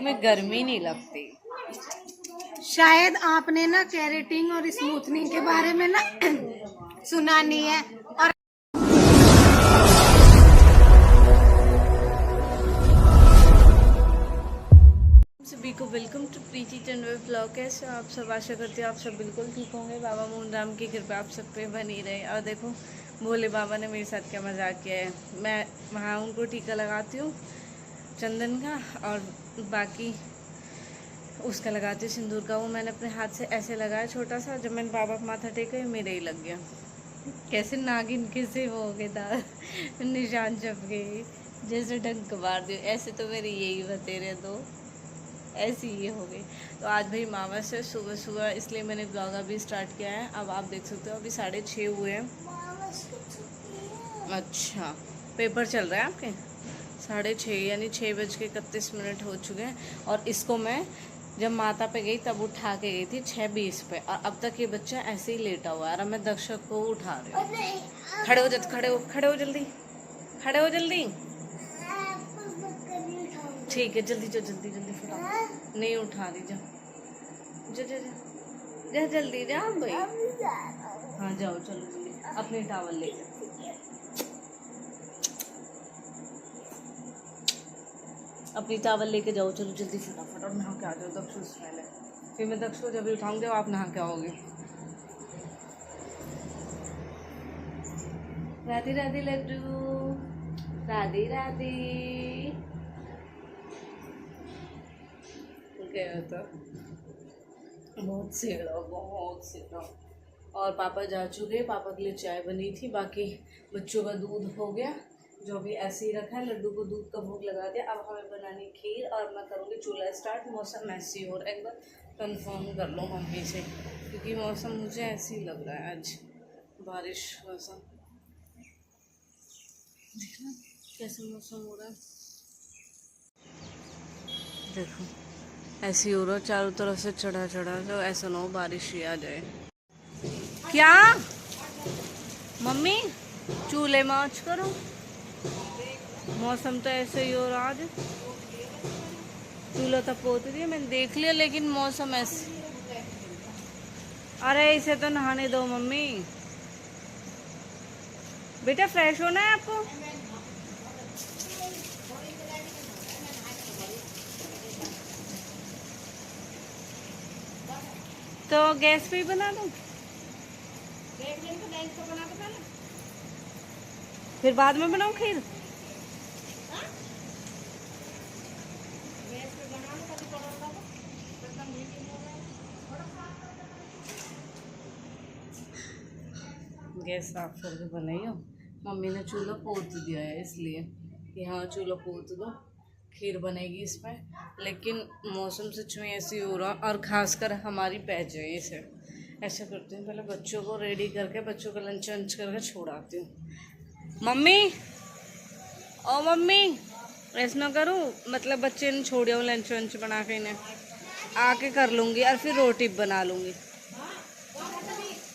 तुम्हें गर्मी नहीं लगती। शायद आपने ना केरेटिन और स्मूथनिंग के बारे में ना सुना नहीं है। और सभी को welcome to Preeti Chandra blog. कैसे आप सब? आशा करती हूँ आप सब बिल्कुल ठीक होंगे। बाबा मोहन राम की कृपा आप सब पे बनी रहे। और देखो भोले बाबा ने मेरे साथ क्या मजाक किया है। मैं वहाँ उनको टीका लगाती हूँ चंदन का, और बाकी उसका लगाती हूँ सिंदूर का। वो मैंने अपने हाथ से ऐसे लगाया छोटा सा। जब मैंने बाबा का माथा टेका मेरे ही लग गया। कैसे नागिन किसे हो गए दाल निशान छप गए, जैसे डंक मार दियो। ऐसे तो मेरे यही बतेरे दो, ऐसी ही हो गई। तो आज भाई अमावस है सुबह सुबह, इसलिए मैंने ब्लॉग अभी स्टार्ट किया है। अब आप देख सकते हो अभी 6:30 हुए हैं। अच्छा, पेपर चल रहा है आपके? 6:30 यानी 6:31 हो चुके हैं। और इसको मैं जब माता पे गई तब उठा के गई थी 6:20 पे, और अब तक ये बच्चा ऐसे ही लेटा हुआ है। और मैं दक्षक को उठा रही हूँ। खड़े हो जा, खड़े हो जल्दी, खड़े हो जल्दी। ठीक है, जल्दी जा, जल्दी जल्दी फटाफट। नहीं उठा रही, जा जा जा जा, जा जल्दी जा भाई। हाँ जाओ, चलो जल्दी अपनी टावल ले जाओ। अपनी टावल लेके जाओ, चलो जल्दी फटाफट। और नहा के आ जाओ दक्ष से पहले, फिर मैं दक्ष को जब भी उठाऊंगी आप नहा के आओगे। राधे राधे लड्डू, राधे राधे। गया था बहुत सेड़ा। और पापा जा चुके, पापा के लिए चाय बनी थी, बाकी बच्चों का दूध हो गया जो भी ऐसे ही रखा है। लड्डू को दूध का भोग लगा दिया। अब हमें बनानी खीर और मैं करूँगी चूल्हा स्टार्ट। मौसम ऐसी हो रहा है, एक बार कंफर्म कर लो मम्मी से, क्योंकि मौसम मुझे ऐसे ही लग रहा है आज बारिश मौसम। देखना कैसे मौसम हो रहा है, देखो ऐसे ही हो रहा है चारों तरफ से चढ़ा चढ़ा। तो ऐसा ना हो बारिश ही आ जाए। क्या मम्मी चूल्हे में आँच करो, मौसम तो ऐसे ही हो रहा आज। चूल्हा तो पोत दिया मैंने, देख लिया, लेकिन मौसम ऐसे। अरे इसे तो नहाने दो मम्मी। बेटा फ्रेश होना है आपको? तो गैस पे ही बना दूं? फिर बाद में बनाऊं खीर? गैस साफ करके बनाई हो। मम्मी ने चूल्हा पोत दिया है इसलिए कि हाँ चूल्हा पोत दो, खीर बनेगी इसमें। लेकिन मौसम सच में ऐसे ही हो रहा, और खासकर हमारी पैच है इसे। ऐसा करती हूँ पहले बच्चों को रेडी करके, बच्चों को लंच वंच करके छोड़ाती हूँ। मम्मी ओ मम्मी, ऐसा ना करूँ, मतलब बच्चे ने छोड़ हो लंच वंच बना के, इन्हें आके कर लूँगी और फिर रोटी बना लूँगी।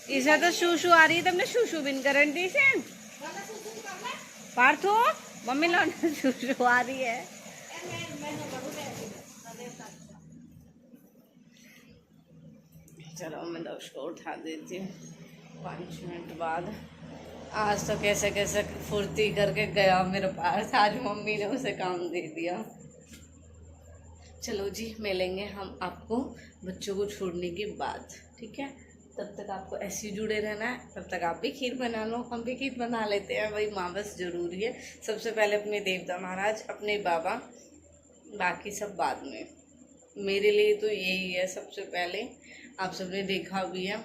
इसे तो शूशू आ रही है, तुमने शूशू बिन करंटी से पार्थो मम्मी लौट शूशू आ रही है। चलो मैं दक्ष को उठा देती हूँ 5 मिनट बाद। आज तो कैसे कैसे फुर्ती करके गया मेरे पास, आज मम्मी ने उसे काम दे दिया। चलो जी, मिलेंगे हम आपको बच्चों को छोड़ने के बाद, ठीक है? तब तक आपको ऐसे ही जुड़े रहना है। तब तक आप भी खीर बना लो, हम भी खीर बना लेते हैं। भाई माँ बस ज़रूरी है। सबसे पहले अपने देवता महाराज, अपने बाबा, बाकी सब बाद में। मेरे लिए तो यही है सबसे पहले। आप सबने देखा भी है,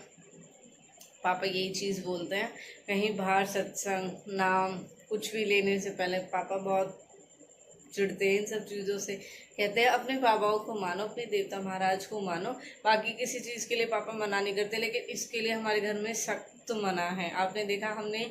पापा यही चीज़ बोलते हैं, कहीं बाहर सत्संग नाम कुछ भी लेने से पहले पापा बहुत चिढ़ते हैं इन सब चीज़ों से। कहते हैं अपने बाबाओं को मानो, अपने देवता महाराज को मानो, बाकी किसी चीज़ के लिए पापा मना नहीं करते। लेकिन इसके लिए हमारे घर में सख्त सख्त मना है। आपने देखा हमने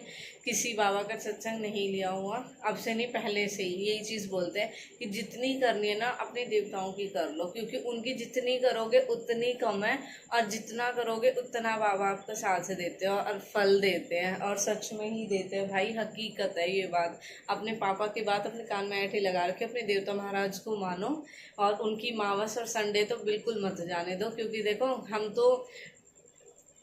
किसी बाबा का सत्संग नहीं लिया हुआ, अब से नहीं पहले से ही यही चीज़ बोलते हैं कि जितनी करनी है ना अपने देवताओं की कर लो, क्योंकि उनकी जितनी करोगे उतनी कम है, और जितना करोगे उतना बाबा आपको साथ देते हैं और फल देते हैं, और सच में ही देते हैं भाई, हकीकत है ये बात। अपने पापा की बात अपने कान में ऐठी लगा रखे, अपने देवता महाराज को मानो, और उनकी मावस और संडे तो बिल्कुल मत जाने दो, क्योंकि देखो हम तो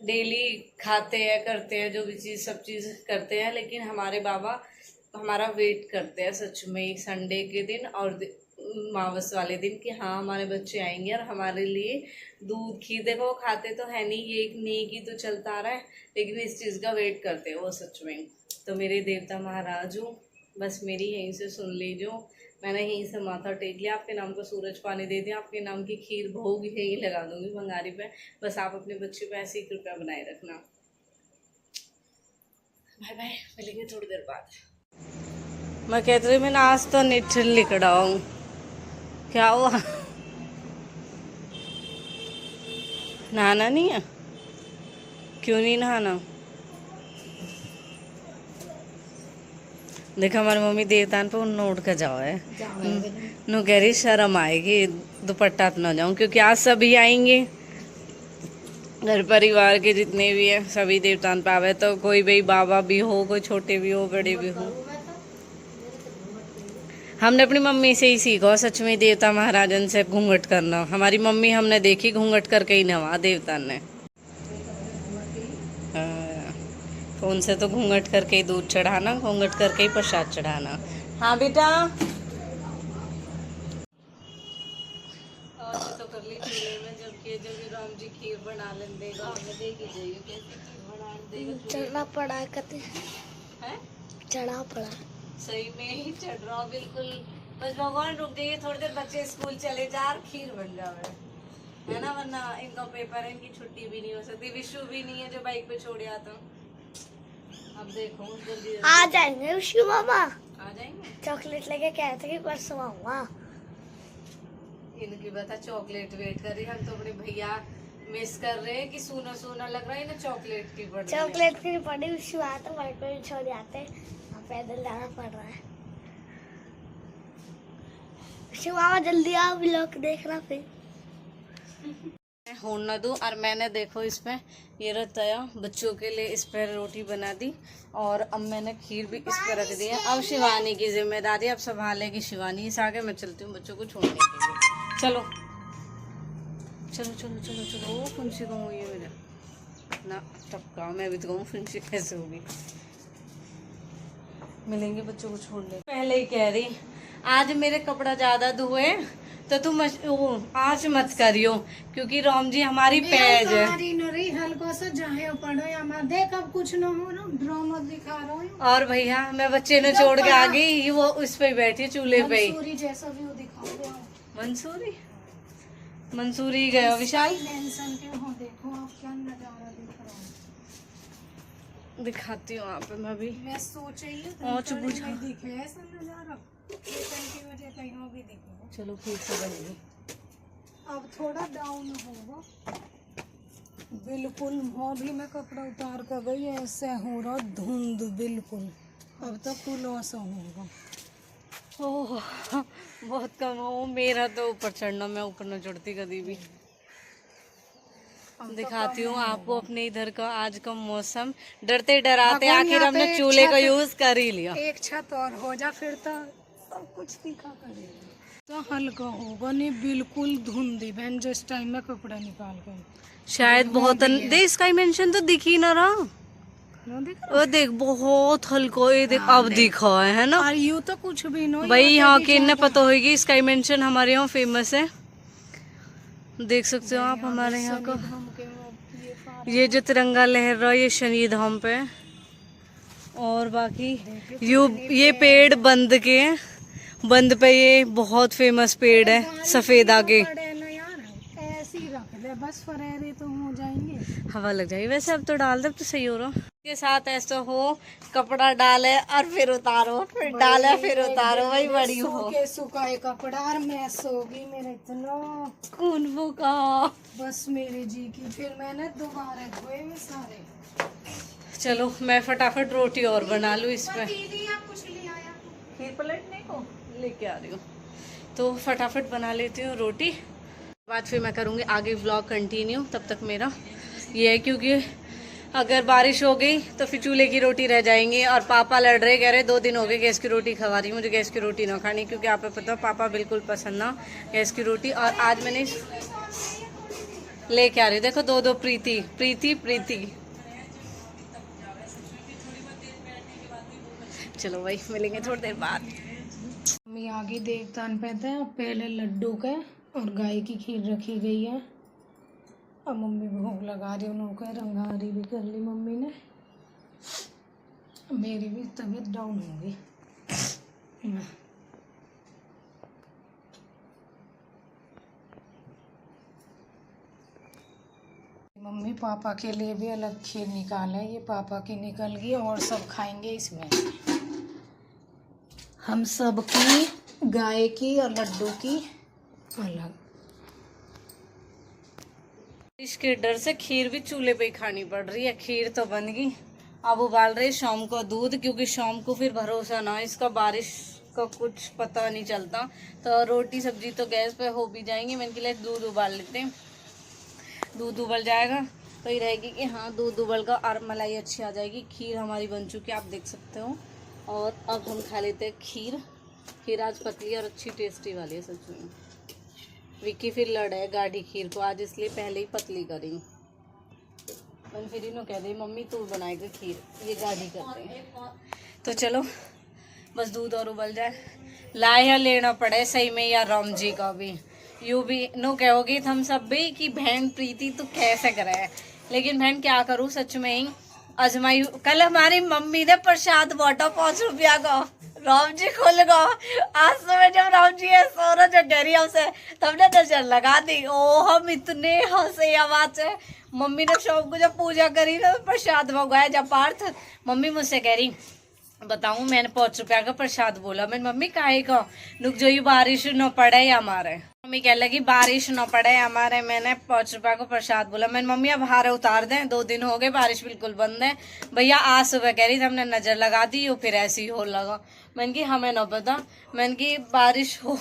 डेली खाते हैं करते हैं जो भी चीज़ सब चीज़ करते हैं, लेकिन हमारे बाबा हमारा वेट करते हैं सच में संडे के दिन और मावस वाले दिन कि हाँ हमारे बच्चे आएंगे और हमारे लिए दूध खीर, देखो वो खाते तो है नहीं, ये एक नेकी तो चलता आ रहा है, लेकिन इस चीज़ का वेट करते हैं वो सच में। तो मेरे देवता महाराज हो, बस मेरी यहीं से सुन लीजिए, मैंने यहीं से माथा टेक लिया, आपके नाम को सूरज पानी दे दिया, आपके नाम की खीर भोग यहीं लगा दूंगी भंगारी पे, बस आप अपने बच्चे पे ऐसी कृपया बनाए रखना। बाय बाय, मिलेंगे थोड़ी देर बाद। मैं कहती रही मैंने आज तो निठ लिकड़ा हूँ, क्या हुआ? नहाना नहीं है? क्यों नहीं नहाना? देखो हमारी मम्मी देवतान पे उन उठ कर जाओ है, नु कह रही शर्म आएगी दुपट्टा अपना जाऊं, क्योंकि आज सभी आएंगे घर परिवार के जितने भी है, सभी देवतान पे आवे, तो कोई भाई बाबा भी हो, कोई छोटे भी हो, बड़े भी हो। हमने अपनी मम्मी से ही सीखा सच में देवता महाराजन से घूंघट करना, हमारी मम्मी हमने देखी घूंघट करके ही नवा देवता ने, तो उनसे तो घूंघट करके ही दूध चढ़ाना, घूंघट करके ही प्रसाद चढ़ाना। हाँ बेटा, और तो कर ली चूल्हे में, जब राम जी खीर बना लेंगे, चढ़ना पड़ा कते है, चढ़ा पड़ा, सही में ही चढ़ रहा बिल्कुल। बस भगवान रुक जाइए थोड़ी देर, बच्चे स्कूल चले जा, खीर बन जावे है ना, वरना इनका पेपर है, इनकी छुट्टी भी नहीं हो सकती, विशु भी नहीं है जो बाइक पे छोड़ आता। अब देखो जल्दी आ जाएंगे विशु मामा, आ जाएंगे, चॉकलेट लेके कह थे कि परसों आऊंगा। इनकी बता चॉकलेट वेट कर रही, हम तो अपने भैया मिस कर रहे हैं कि सूना सूना लग रहा है इन्हें चॉकलेट की पड़ी, चॉकलेट की पड़ी, विशु आया तो बाइक पे छोड़ जाते, पैदल जाना पड़ रहा है। विशु मामा जल्दी आओ, व्लॉग देखना फिर होने ना दूँ। और मैंने देखो इसमें ये रताया बच्चों के लिए इस पर रोटी बना दी, और अब मैंने खीर भी इस पर रख दी है। अब शिवानी की जिम्मेदारी अब संभालेगी शिवानी, इस आगे मैं चलती हूँ बच्चों को छोड़ने के लिए। चलो चलो चलो चलो चलो, ओ फुंसी कम हुई है मेरा ना, टपका मैं भी तो कहूँ फुंसी कैसे होगी। मिलेंगे बच्चों को छोड़ने, पहले ही कह रही आज मेरे कपड़ा ज्यादा धुए तो तुम आज मत करियो, क्योंकि राम जी हमारी पैज है। हल्का सा जाए पड़ो या मैं देख, अब कुछ न हो ना, ड्रामा दिखा रहा हूँ। और भैया मैं बच्चे ने छोड़ के आ गई, वो उस पे बैठी चूल्हे पे ही, मंसूरी जैसा व्यू दिखाओगे। मंसूरी मंसूरी गया विशाल, टेंशन के हो, देखो आप क्या नजारा दिख रहा है, दिखाती हूँ आप मैं भी। मैं सोच रही हूँ दिखे ऐसा नजारा, की वजह कहीं भी दिखे। चलो फिर से बनेगी, अब थोड़ा डाउन होगा, बिल्कुल हो भी मैं कपड़ा उतार कर गई, ऐसे हो रहा धुंध बिल्कुल, अब तो फुल ऐसा होगा। ओह बहुत कम हो, मेरा तो ऊपर चढ़ना, मैं ऊपर न चढ़ती कभी भी। दिखाती हूँ आपको अपने इधर का आज का मौसम, डरते डराते आखिर हमने चूल्हे का यूज कर ही लिया। एक छत और हो जा फिर तो सब कुछ दिखा करेगा, तो हल्का होगा नहीं, बिल्कुल धुंधी बहन जिस टाइम में कपड़ा निकाल कर, शायद बहुत दे, इसका मेंशन तो दिख ही ना रहा, वो देख बहुत हल्का, ये देख अब दिखा है ना, और यू तो कुछ भी नहीं भाई यहाँ के इन्हें पता होगी, स्काई मेंशन हमारे यहाँ फेमस है, देख सकते हो आप हमारे यहाँ का। ये जो तिरंगा लहर रहा है ये शनि धाम पे, और बाकी ये पेड़ बंद के बंद पे, ये बहुत फेमस पेड़ है सफेदा के, बस फरेरी तो हो जाएंगे, हवा लग जाएगी। वैसे अब तो डाल दे, अब तो सही हो रहा के साथ ऐसा हो, कपड़ा डाले और फिर उतारो, फिर डाले फिर उतारो, वही बड़ी हो के सुखाए कपड़ा, और मैं सोगी मेरे इतना खून फूका बस मेरे जी की, फिर मैंने दोबारा धोए में सारे, चलो मैं फटाफट रोटी और बना लूँ इसमें। खीर पलटने को लेके आ रही हूँ, तो फटाफट बना लेती हूँ रोटी, बाद फिर मैं करूँगी आगे व्लॉग कंटिन्यू। तब तक मेरा ये है, क्योंकि अगर बारिश हो गई तो फिर चूल्हे की रोटी रह जाएंगी। और पापा लड़ रहे, कह रहे 2 दिन हो गए गैस की रोटी खवा रही, मुझे गैस की रोटी ना खानी, क्योंकि आप पता पापा बिल्कुल पसंद ना गैस की रोटी। और आज मैंने लेके आ रही, देखो 2 प्रीति प्रीति प्रीति। चलो भाई मिलेंगे थोड़ी देर बाद। मम्मी आगे देवतान पहते हैं, पहले लड्डू का और गाय की खीर रखी गई है। अब मम्मी भोग लगा रही, उन्होंने रंगारी भी कर ली मम्मी ने। मेरी भी तबीयत डाउन हो गई। मम्मी पापा के लिए भी अलग खीर निकाला है, ये पापा की निकल गई और सब खाएंगे इसमें। हम सब की, गाय की और लड्डू की अलग। इसके डर से खीर भी चूल्हे पे ही खानी पड़ रही है। खीर तो बन गई, अब उबाल रहे शाम को दूध, क्योंकि शाम को फिर भरोसा ना इसका, बारिश का कुछ पता नहीं चलता। तो रोटी सब्जी तो गैस पे हो भी जाएंगी, मैंने के लिए दूध उबाल लेते हैं। दूध उबल जाएगा तो ये रहेगी कि हाँ दूध उबल का और मलाई अच्छी आ जाएगी। खीर हमारी बन चुकी है, आप देख सकते हो। और अब हम खा लेते हैं खीर। खीर आज पतली और अच्छी टेस्टी वाली है सच में। विक्की फिर लड़े गाढ़ी खीर को आज, इसलिए पहले ही पतली करी। मैंने फिर इन्हों कह दी मम्मी तू बनाएगा खीर, ये गाढ़ी करते हैं। तो चलो बस दूध और उबल जाए। लाया लेना पड़े सही में यार, राम जी का भी यू भी नो कहोगी हम सब भी कि बहन प्रीति तू कैसे करे, लेकिन बहन क्या करूँ सच में ही अजमाई। कल हमारी मम्मी ने प्रसाद बांटा 5 रुपया का, राम जी खुल गो। आज सुबह जब राम जी सो रहा जो डरी हमसे, तबने नजर लगा दी। ओ हम इतने हंसे आवाज है। मम्मी ने शाम को जब पूजा करी ना प्रसाद मंगवाया जब पार्थ, मम्मी मुझसे कह रही बताऊं मैंने 5 रुपया का प्रसाद बोला। मैंने मम्मी काहे का, रुक जो ये बारिश न पड़े हमारे। मम्मी कह लगी बारिश न पड़े हमारे, मैंने 5 रुपया को प्रसाद बोला। मैंने मम्मी अब हारे उतार दें, 2 दिन हो गए बारिश बिल्कुल बंद है। भैया आज सुबह कह रही थी हमने नजर लगा दी, फिर ऐसे ही हो लगा। मैंने की हमें न पता, मैंने की बारिश हो।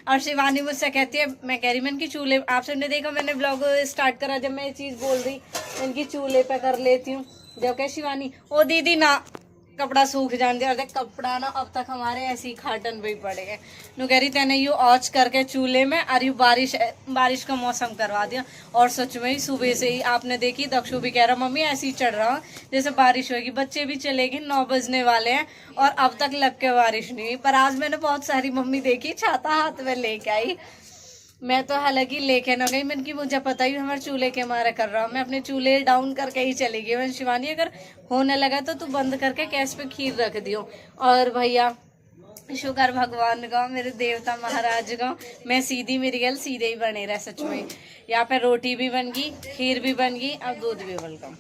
और शिवानी मुझसे कहती है, मैं कह रही मैंने की चूल्हे, आप सबने देखा मैंने ब्लॉग स्टार्ट करा जब मैं ये चीज बोल रही, मैंने की चूल्हे पे कर लेती हूँ। जब कह शिवानी ओ दीदी ना कपड़ा सूख जान दिया, कपड़ा ना अब तक हमारे ऐसे ही खाटन पे ही पड़े हैं। नु कह रही तेने यू ऑच करके चूल्हे में, और यू बारिश का मौसम करवा दिया। और सच में ही सुबह से ही आपने देखी, दक्षु भी कह रहा मम्मी ऐसे ही चढ़ रहा जैसे बारिश होगी, बच्चे भी चले गए, 9 बजने वाले हैं और अब तक लग के बारिश नहीं हुई। पर आज मैंने बहुत सारी मम्मी देखी छाता हाथ में लेके आई, मैं तो हालांकि लेके ना गई। मैंने की मुझे पता ही हमारे चूल्हे के मारे कर रहा हूँ, मैं अपने चूल्हे डाउन करके ही चली गई। मैंने शिवानी अगर होने लगा तो तू बंद करके गैस पे खीर रख दियो। और भैया शुक्र भगवान का, मेरे देवता महाराज का, मैं सीधी, मेरी गल सीधे ही बने रहे सच में। यहाँ पे रोटी भी बन गई, खीर भी बन गई, अब दूध भी उबल गया।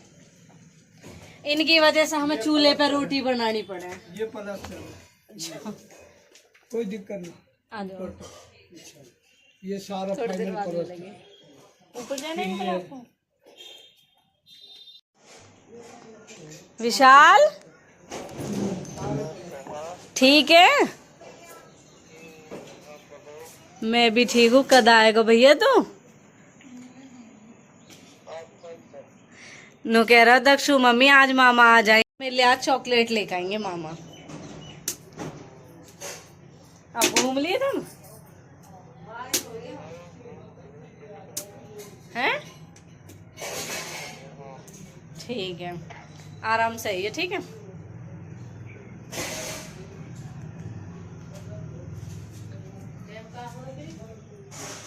इनकी वजह से हमें चूल्हे पे रोटी बनानी पड़े। ये अच्छा कोई दिक्कत नहीं, आ जाओ ये सारा थोड़ी देर बाद फाइनल मिलेंगे। ऊपर जाने है आपको विशाल, ठीक है मैं भी ठीक हूँ। कद आएगा भैया तू? नो कह रहा दक्षु मम्मी आज मामा आ जाए, मेरे लिए आज चॉकलेट लेकर आएंगे मामा। अब घूम लिए तुम हैं? ठीक है आराम से आइए, ठीक है।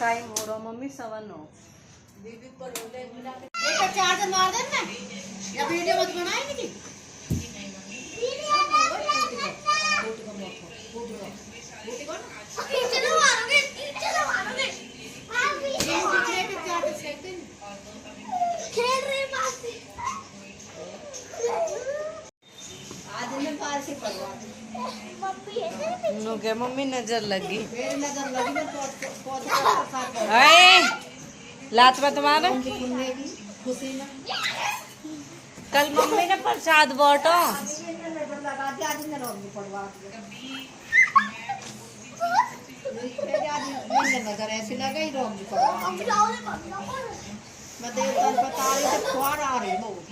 टाइम हो रहा मम्मी 7:09। चार्जर मार देना या वीडियो मत बनाएंगे जी। नो क्या मम्मी नजर लगी, लात में तुम्हारा कल मम्मी ने प्रसाद बांटो। ऐसे लगा ही रोक भी पड़ा मैं देव तन पता रही तो फुहार आ रही बहुत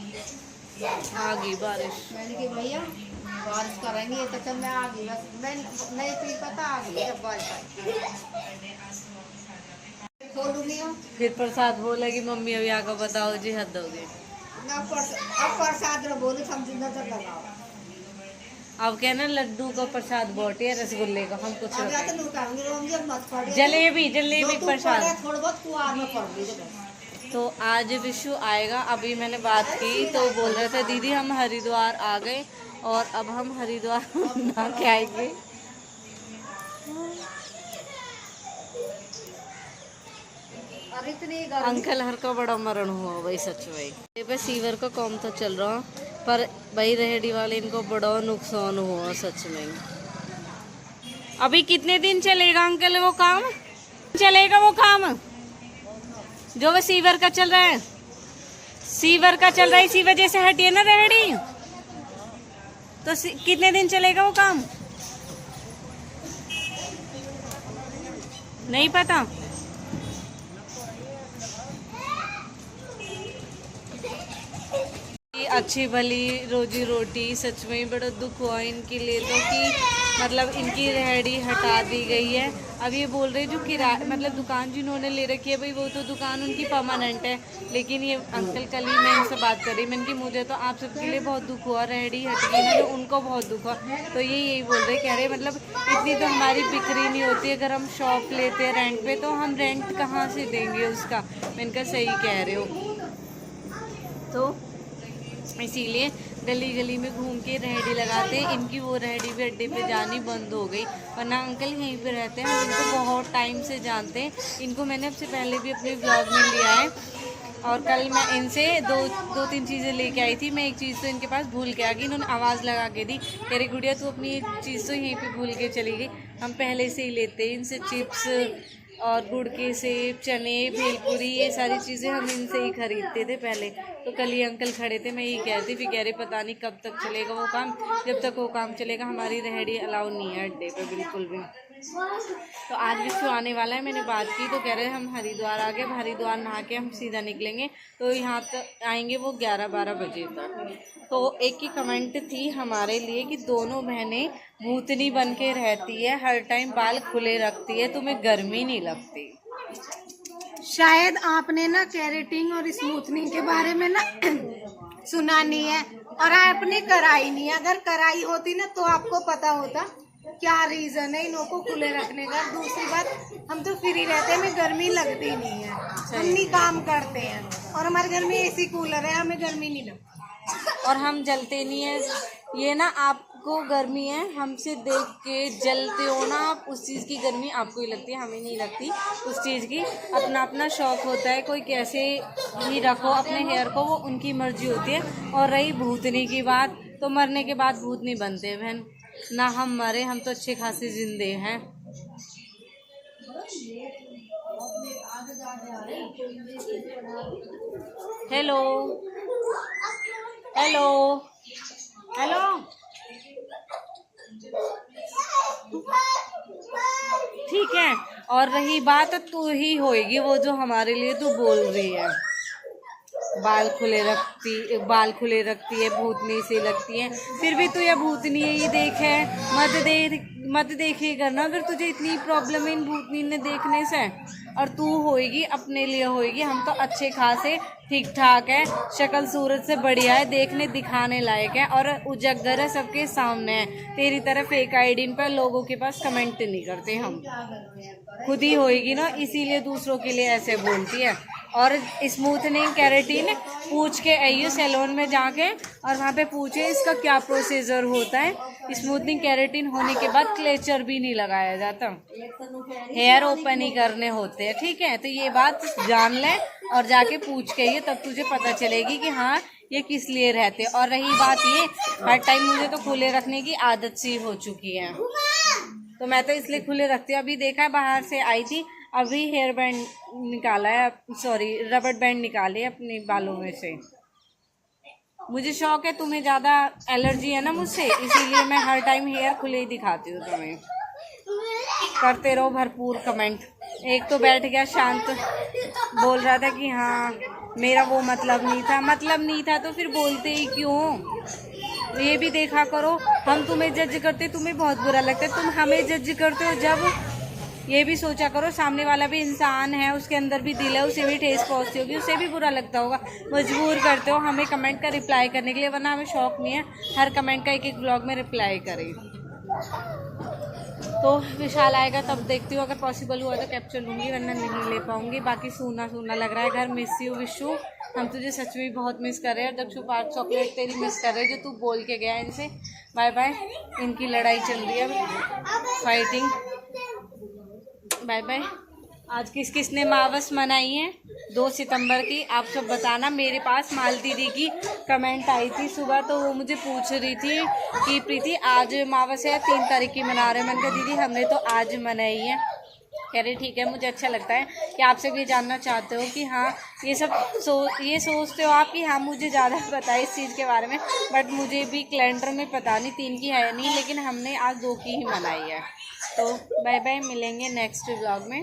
आ गई बारिश। मैंने कि भैया बारिश करेंगे तो चल मैं आ गई बस मैं नहीं थी पता आ गई जब बारिश आई बोलूँगी फिर प्रसाद बोलेगी मम्मी अभी आकर बताओ जी हद दोगे। अब प्रसाद रे बोले समझी नजर लगाओ अब क्या ना लड्डू का प्रसाद बांटे रसगुल्ले का हम कुछ अब या तो रखें। लुटाऊंगी रोम मत पड़े जलेबी जलेबी जो तू प्रसाद। पड़े थोड़ा बहुत कुआर में पड़ गई तो आज विशु आएगा। अभी मैंने बात की तो बोल रहे थे दीदी हम हरिद्वार आ गए और अब हम हरिद्वार नहा के आएंगे। और इतनी अंकल हर का बड़ा मरण हुआ भाई सच भाई। ये पे सीवर का काम तो चल रहा पर भाई रेहड़ी वाले इनको बड़ा नुकसान हुआ सच में। अभी कितने दिन चलेगा अंकल वो काम? चलेगा वो काम जो वो सीवर का चल रहा है। सीवर का चल रहा है इसी वजह से हटी है ना रेहड़ी। तो कितने दिन चलेगा वो काम नहीं पता। अच्छी भली रोजी रोटी सच में ही बड़ा दुख हुआ इनके लिए तो कि मतलब इनकी रेहड़ी हटा दी गई है। अब ये बोल रहे जो किराया मतलब दुकान जिन्होंने ले रखी है भाई वो तो दुकान उनकी परमानेंट है। लेकिन ये अंकल कल ही मैं इनसे बात कर रही मैंने कि मुझे तो आप सबके लिए बहुत दुख हुआ रेहड़ी हट गई ना तो उनको बहुत दुख हुआ। तो ये यही बोल रहे कह रहे मतलब इतनी तो हमारी बिक्री नहीं होती अगर हम शॉप लेते हैं रेंट पे तो हम रेंट कहाँ से देंगे उसका। मैंने कहा सही कह रहे हो। तो इसीलिए गली गली में घूम के रेहड़ी लगाते। इनकी वो रेहड़ी भी अड्डे पे जानी बंद हो गई वरना अंकल यहीं पे रहते हैं। हम इनको बहुत टाइम से जानते हैं। इनको मैंने अब से पहले भी अपने ब्लॉग में लिया है और कल मैं इनसे दो तीन चीज़ें लेके आई थी। मैं एक चीज़ तो इनके पास भूल के आ गई। इन्होंने आवाज़ लगा के दी कह रही गुड़िया तू अपनी एक चीज़ तो यहीं पे भूल के चली गई। हम पहले से ही लेते हैं इनसे चिप्स और गुड़ के सेब चने भेलपुरी ये सारी चीज़ें हम इनसे ही खरीदते थे पहले। तो कल ही अंकल खड़े थे मैं यही कहती फिर कह रहे पता नहीं कब तक चलेगा वो काम। जब तक वो काम चलेगा हमारी रेहड़ी अलाउ नहीं है अड्डे पे बिल्कुल भी। तो आज विशु आने वाला है मैंने बात की तो कह रहे हम हरिद्वार आ गए। हरिद्वार नहा के हम सीधा निकलेंगे तो यहाँ तक आएंगे वो 11-12 बजे तक। तो एक ही कमेंट थी हमारे लिए कि दोनों बहनें भूतनी बन के रहती है हर टाइम बाल खुले रखती है तुम्हें गर्मी नहीं लगती। शायद आपने ना केरेटिन और स्मूथनिंग के बारे में ना सुना नहीं है और आपने कराई नहीं। अगर कराई होती ना तो आपको पता होता क्या रीजन है इनको खुले रखने का। दूसरी बात हम तो फ्री रहते हैं हमें गर्मी लगती नहीं है। हम नहीं काम करते हैं और हमारे घर में एसी कूलर है हमें गर्मी नहीं लगती और हम जलते नहीं है। ये ना आपको गर्मी है हमसे देख के जलते हो ना आप उस चीज़ की गर्मी आपको ही लगती है हमें नहीं लगती उस चीज़ की। अपना अपना शौक होता है कोई कैसे भी रखो अपने हेयर को वो उनकी मर्जी होती है। और रही भूतनी की बात तो मरने के बाद भूत नहीं बनते बहन ना हम मरे हम तो अच्छे खासे जिंदे हैं। हेलो हेलो हेलो ठीक है। और रही बात तू ही होएगी वो जो हमारे लिए तू बोल रही है बाल खुले रखती है भूतनी सी लगती है। फिर भी तू या भूतनी है ये देख है मत देखेगा ना अगर तुझे इतनी प्रॉब्लम है इन भूतनी ने देखने से। और तू होएगी अपने लिए होएगी हम तो अच्छे खासे ठीक ठाक है शक्ल सूरत से बढ़िया है देखने दिखाने लायक है और उजागर है सबके सामने है। तेरी तरह फेक आईडी पर लोगों के पास कमेंट नहीं करते हम खुद ही होएगी ना इसीलिए दूसरों के लिए ऐसे बोलती है। और स्मूथनिंग केराटिन पूछ के आइए सैलून में जाके और वहाँ पे पूछे इसका क्या प्रोसीजर होता है। स्मूथनिंग केराटिन होने के बाद क्लेचर भी नहीं लगाया जाता हेयर ओपन ही करने होते हैं ठीक है। तो ये बात जान ले और जाके पूछ के आइए तब तुझे पता चलेगी कि हाँ ये किस लिए रहते। और रही बात ये हर टाइम मुझे तो खुले रखने की आदत सी हो चुकी है तो मैं तो इसलिए खुले रखती हूँ। अभी देखा है बाहर से आई थी अभी हेयर बैंड निकाला है रबर बैंड निकाले अपने बालों में से मुझे शौक है, तुम्हें ज़्यादा एलर्जी है ना मुझसे, इसीलिए मैं हर टाइम हेयर खुले ही दिखाती हूँ तुम्हें। करते रहो भरपूर कमेंट। एक तो बैठ गया शांत, बोल रहा था कि हाँ मेरा वो मतलब नहीं था। मतलब नहीं था तो फिर बोलते ही क्यों? ये भी देखा करो, हम तुम्हें जज करते तुम्हें बहुत बुरा लगता है, तुम हमें जज करते हो जब। ये भी सोचा करो सामने वाला भी इंसान है, उसके अंदर भी दिल है, उसे भी ठेस पहुंचती होगी, उसे भी बुरा लगता होगा। मजबूर करते हो हमें कमेंट का रिप्लाई करने के लिए, वरना हमें शौक नहीं है हर कमेंट का एक एक ब्लॉग में रिप्लाई करें। तो विशाल आएगा तब देखती हूँ, अगर पॉसिबल हुआ तो कैप्चर लूँगी, वरना नहीं ले पाऊँगी। बाकी सूना सूना लग रहा है घर। मिस यू विशु, हम तुझे सच में बहुत मिस कर रहे हैं। दक्षु पार्क चॉकलेट तेरी मिस कर रहे हैं, जो तू बोल के गया इनसे। Bye bye. इनकी लड़ाई चल रही है, फाइटिंग। Bye bye. आज किस किस ने मावस मनाई है 2 सितंबर की, आप सब बताना। मेरे पास मालती दी की कमेंट आई थी सुबह, तो वो मुझे पूछ रही थी कि प्रीति आज मावस है 3 तारीख की मना रहे हैं। मैंने कहा दीदी हमने तो आज मनाई है। कह रही ठीक है। मुझे अच्छा लगता है कि आप सब ये जानना चाहते हो कि हाँ ये सब ये सोचते हो आप कि हाँ मुझे ज़्यादा पता है इस चीज़ के बारे में, बट मुझे भी कैलेंडर में पता नहीं 3 की है नहीं, लेकिन हमने आज 2 की ही मनाई है। तो बाय बाय, मिलेंगे नेक्स्ट व्लॉग में।